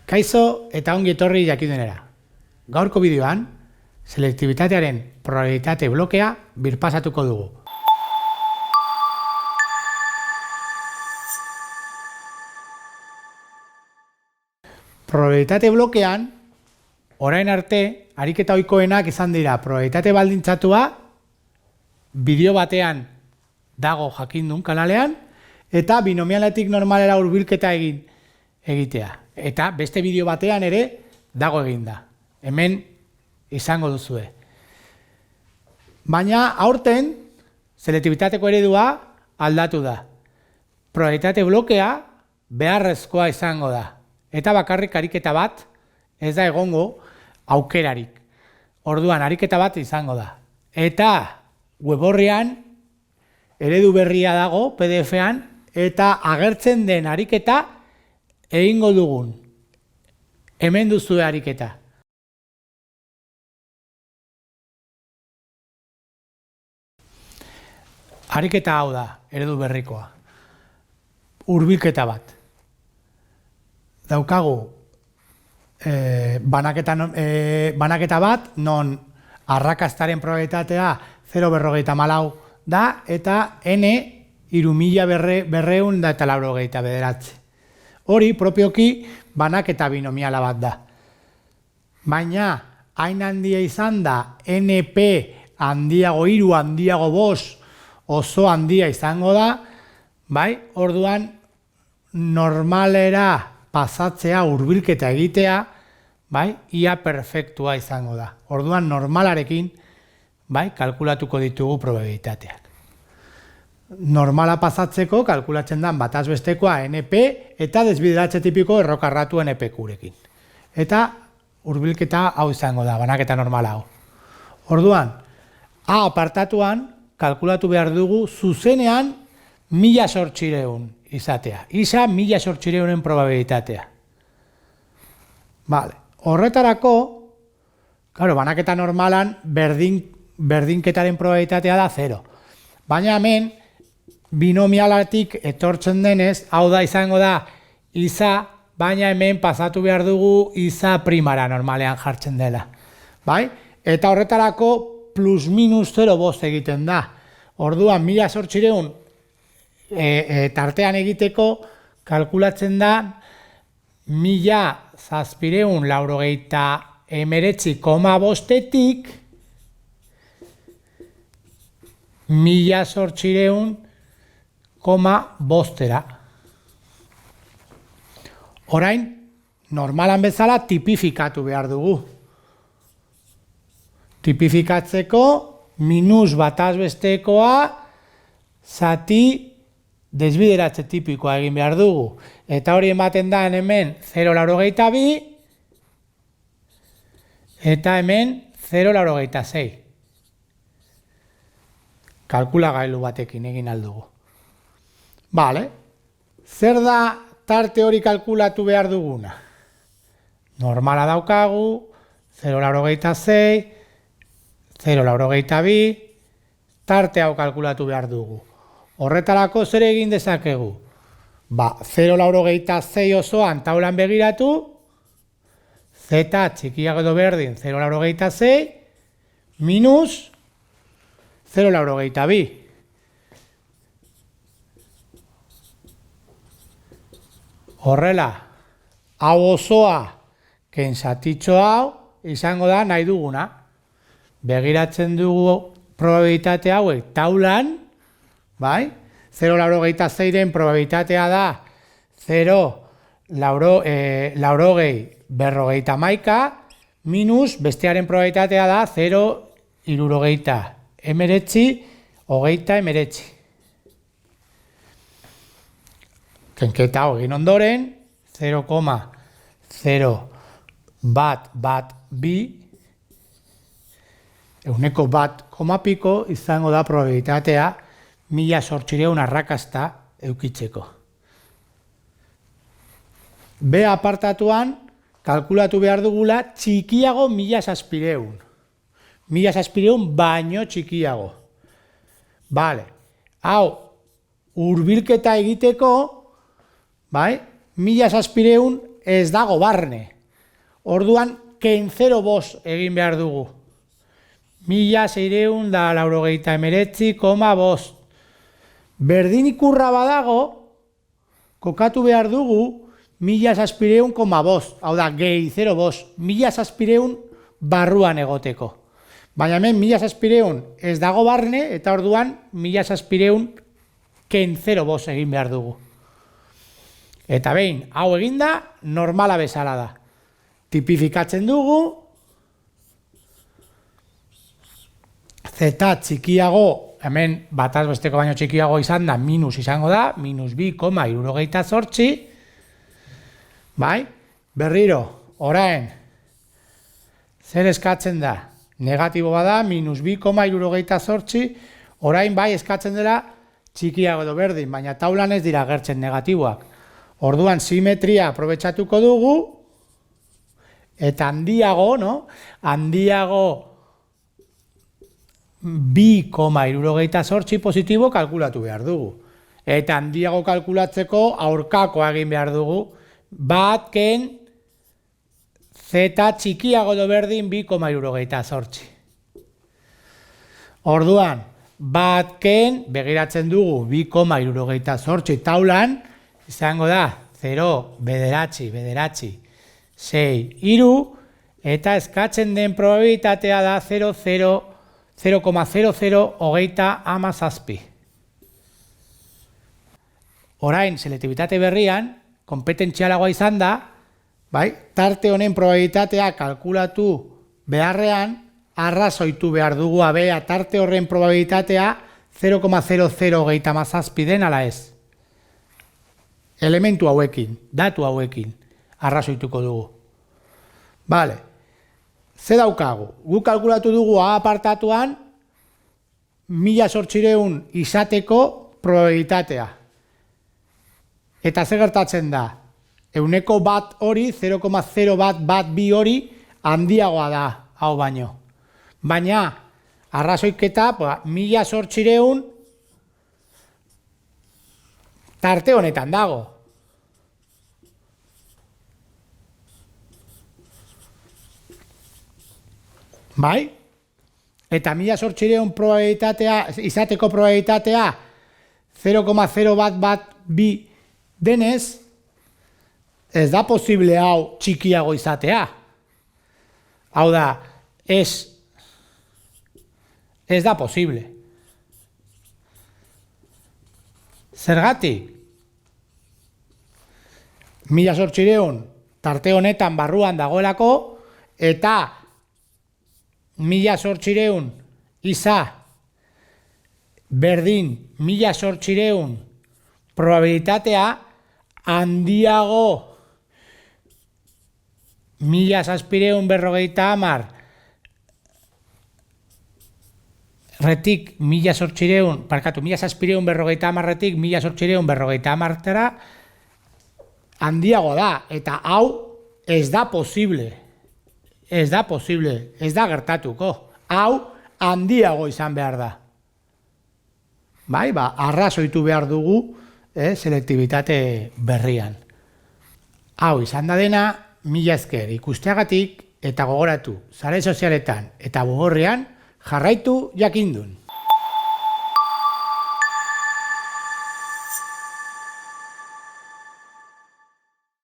Kaixo eta ongi etorri jakidenera. Gaurko bideoan, selektibitatearen probabilitate blokea birpasatuko dugu. Probabilitate blokean, orain arte, ariketa ohikoenak izan dira probabilitate baldintzatua, bideo batean dago jakindun kanalean, eta binomialetik normalera hurbilketa egitea. Eta beste bideo batean ere dago eginda. Hemen izango duzue. Baina aurten selektibitateko eredua aldatu da. Probabilitate blokea beharrezkoa izango da. Eta bakarrik ariketa bat ez da egongo aukerarik. Orduan ariketa bat izango da. Eta web orrian eredu berria dago PDF-an eta agertzen den ariketa egingo dugun. Hemen duzue ariketa. Ariketa hau da, eredu berrikoa. Hurbilketa bat. Daukagu banaketa bat, non arrakastaren probabilitatea 0,54 da, eta n 3.489. Hori, propioki, banaketa binomiala bat da. Baina, hain handia izan da, NP handiago 3, handiago 5, oso handia izango da, bai, orduan, normalera pasatzea, hurbilketa egitea, bai, ia perfektua izango da. Orduan, normalarekin, bai, kalkulatuko ditugu probabilitateak. Normala pasatzeko kalkulatzen da bataz bestekoa NP eta desbideratze tipiko errokarratu NPQ-rekin. Eta hurbilketa hau izango da, banaketa normala hau. Orduan, A apartatuan kalkulatu behar dugu zuzenean 1.800 izatea. Isa 1.800-en probabilitatea. Vale. Horretarako, claro, banaketa normalan berdinketaren probabilitatea da 0. Baina hemen, binomialatik etortzen denez, hau da izango da iza, baina hemen pasatu behar dugu iza primara normalean jartzen dela. Bai? Eta horretarako plus minus 0,5 egiten da. Orduan, 1.800 tartean egiteko kalkulatzen da 1.789,5-tik 1.800,5. Orain, normalan bezala tipifikatu behar dugu. Tipifikatzeko, minus bataz bestekoa, zati desbideratze tipikoa egin behar dugu. Eta hori ematen da hemen 0,82 eta hemen 0,86. Kalkulagailu batekin egin aldugu. Bale, zer da tarte hori kalkulatu behar duguna? Normala daukagu, 0,86, 0,82, tarte hau kalkulatu behar dugu. Horretarako zer egin dezakegu? 0,86 osoan taulan begiratu, z txikiago edo berdin 0,86, minus 0,82. Horrela, hau osoa, kensatitxo hau, izango da nahi duguna. Begiratzen dugu probabilitate hauek taulan, bai? 0,86-en probabilitatea da 0,80 minus bestearen probabilitatea da 0,70. Kenketa hogin ondoren, 0,012, euneko 1,piko izango da probabilitatea 1.800 arrakasta eukitzeko. B apartatuan kalkulatu behar dugula txikiago 1.700. 1.700 baino txikiago. Bale, hau hurbilketa egiteko, bai, 1.700 ez dago barne. Orduan, ken 0,5 egin behar dugu. 1689,5. Berdin ikurra badago, kokatu behar dugu 1700,5. Hau da, gehi 0,5. 1700 barruan egoteko. Baina hemen 1700 ez dago barne, eta orduan 1700 ken 0,5 egin behar dugu. Eta behin, hau eginda, normala bezala da. Tipifikatzen dugu, Z txikiago, hemen bataz besteko baino txikiago izan da, minus izango da, minus 2,78. Bai? Berriro, orain, zer eskatzen da? Negatibo bada, minus 2,78, orain bai eskatzen dela txikiago edo berdin, baina taulan ez dira agertzen negatiboak. Orduan, simetria aprobetxatuko dugu, eta handiago, no? Handiago 2,78 positibo kalkulatu behar dugu. Eta handiago kalkulatzeko aurkakoa egin behar dugu, bat ken Z txikiago edo berdin 2,78. Orduan, bat ken, begiratzen dugu 2,78 taulan, izango da 0, bederatzi, 6, 3, eta eskatzen den probabilitatea da 0,0017. Orain, selektibitate berrian, kompetentzialagoa izan da, bai, tarte honen probabilitatea kalkulatu beharrean, arrazoitu behar dugu abea tarte horren probabilitatea 0,0017 den ala ez. Elementu hauekin, datu hauekin, arrazoituko dugu. Bale, ze daukagu? Guk kalkulatu dugu A apartatuan 1800 izateko probabilitatea. Eta ze gertatzen da? Euneko bat hori, 0,0112 hori handiagoa da, hau baino. Baina, arrazoiketa, 1800 tarte honetan dago. Bai? Eta 1800 probabilitatea, izateko probabilitatea 0,0112 denez, ez da posible hau txikiago izatea. Hau da, ez da posible. Zergatik? 1800 tarte honetan barruan dagoelako, eta 1800 iza berdin 1800 probabilitatea handiago 1750 retik 1750 retik 1750 handiago da, eta hau ez da posible. Ez da posible, ez da gertatuko. Hau handiago izan behar da. Bai, arrazoitu behar dugu selektibitate berrian. Hau izan da dena, mila esker ikusteagatik, eta gogoratu, sare sozialetan eta bugorrian jarraitu jakindun.